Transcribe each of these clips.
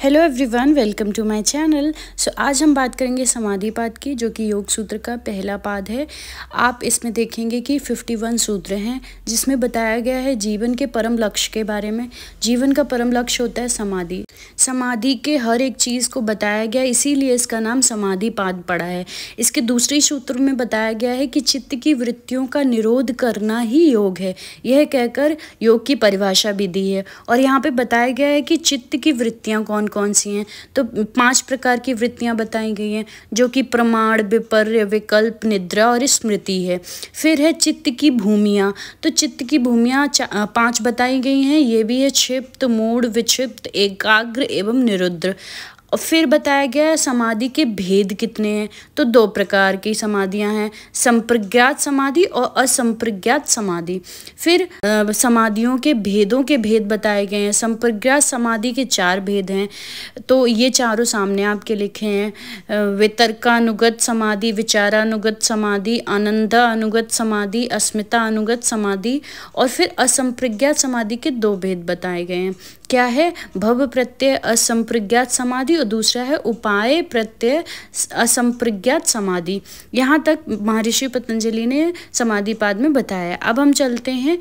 Hello everyone, welcome to my channel. आज हम बात करेंगे समाधि पाद की, जो कि योग सूत्र का पहला पाद है। आप इसमें देखेंगे कि 51 सूत्र हैं, जिसमें बताया गया है जीवन के परम लक्ष्य के बारे में। जीवन का परम लक्ष्य होता है समाधि। समाधि के हर एक चीज़ को बताया गया, इसीलिए इसका नाम समाधि पाद पड़ा है। इसके दूसरे सूत्र में बताया गया है कि चित्त की वृत्तियों का निरोध करना ही योग है। यह कहकर योग की परिभाषा भी दी है। और यहाँ पे बताया गया है कि चित्त की वृत्तियाँ कौन कौन सी हैं। तो 5 प्रकार की वृत्तियां बताई गई हैं, जो कि प्रमाण, विपर्य, विकल्प, निद्रा और स्मृति है। फिर है चित्त की भूमियां। तो चित्त की भूमियां 5 बताई गई हैं। ये भी है क्षिप्त, मूढ़, विक्षिप्त, एकाग्र एवं निरुद्र। और फिर बताया गया है समाधि के भेद कितने हैं। तो 2 प्रकार की समाधियां हैं, संप्रज्ञात समाधि और असंप्रज्ञात समाधि। फिर समाधियों के भेदों के भेद बताए गए हैं। संप्रज्ञात समाधि के 4 भेद हैं, तो ये चारों सामने आपके लिखे हैं। वितर्कानुगत समाधि, विचारानुगत समाधि, आनंदानुगत समाधि, अस्मिता अनुगत समाधि। और फिर असंप्रज्ञात समाधि के 2 भेद बताए गए हैं। क्या है? भव प्रत्यय असंप्रज्ञात समाधि और दूसरा है उपाय प्रत्यय असंप्रज्ञात समाधि। यहाँ तक महर्षि पतंजलि ने समाधि पाद में बताया। अब हम चलते हैं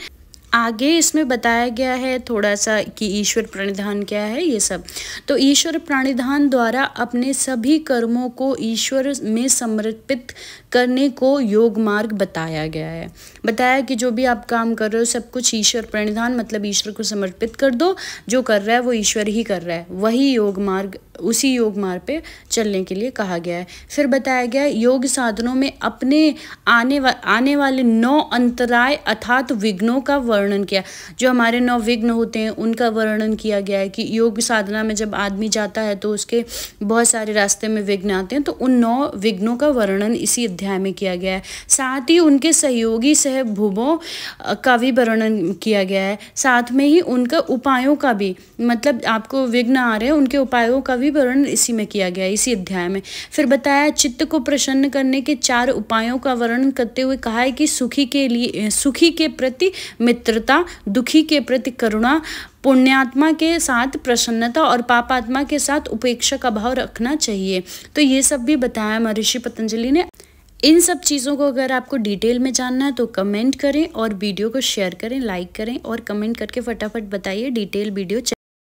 आगे। इसमें बताया गया है थोड़ा सा कि ईश्वर प्रणिधान क्या है, ये सब। तो ईश्वर प्रणिधान द्वारा अपने सभी कर्मों को ईश्वर में समर्पित करने को योग मार्ग बताया गया है। बताया कि जो भी आप काम कर रहे हो सब कुछ ईश्वर प्रणिधान, मतलब ईश्वर को समर्पित कर दो। जो कर रहा है वो ईश्वर ही कर रहा है, वही योग मार्ग, उसी योग मार्ग पे चलने के लिए कहा गया है। फिर बताया गया योग साधनों में अपने आने वाले 9 अंतराय अर्थात विघ्नों का वर्णन किया। जो हमारे 9 विघ्न होते हैं उनका वर्णन किया गया है कि योग साधना में जब आदमी जाता है तो उसके बहुत सारे रास्ते में विघ्न आते हैं, तो उन 9 विघ्नों का वर्णन इसी अध्याय में किया गया है। साथ ही उनके सहयोगी सहभुवों का भी वर्णन किया गया है। साथ में ही उनका उपायों का भी, मतलब आपको विघ्न आ रहे हैं उनके उपायों का भी वर्णन इसी में किया गया है, इसी अध्याय में। फिर बताया चित्त को प्रसन्न करने के 4 उपायों का वर्णन करते हुए कहा है कि सुखी के प्रति मित्रता, दुखी के प्रति करुणा, पुण्यात्मा के साथ प्रसन्नता और पापात्मा के साथ उपेक्षा का भाव रखना चाहिए। तो ये सब भी बताया महर्षि पतंजलि ने। इन सब चीज़ों को अगर आपको डिटेल में जानना है तो कमेंट करें और वीडियो को शेयर करें, लाइक करें और कमेंट करके फटाफट बताइए डिटेल वीडियो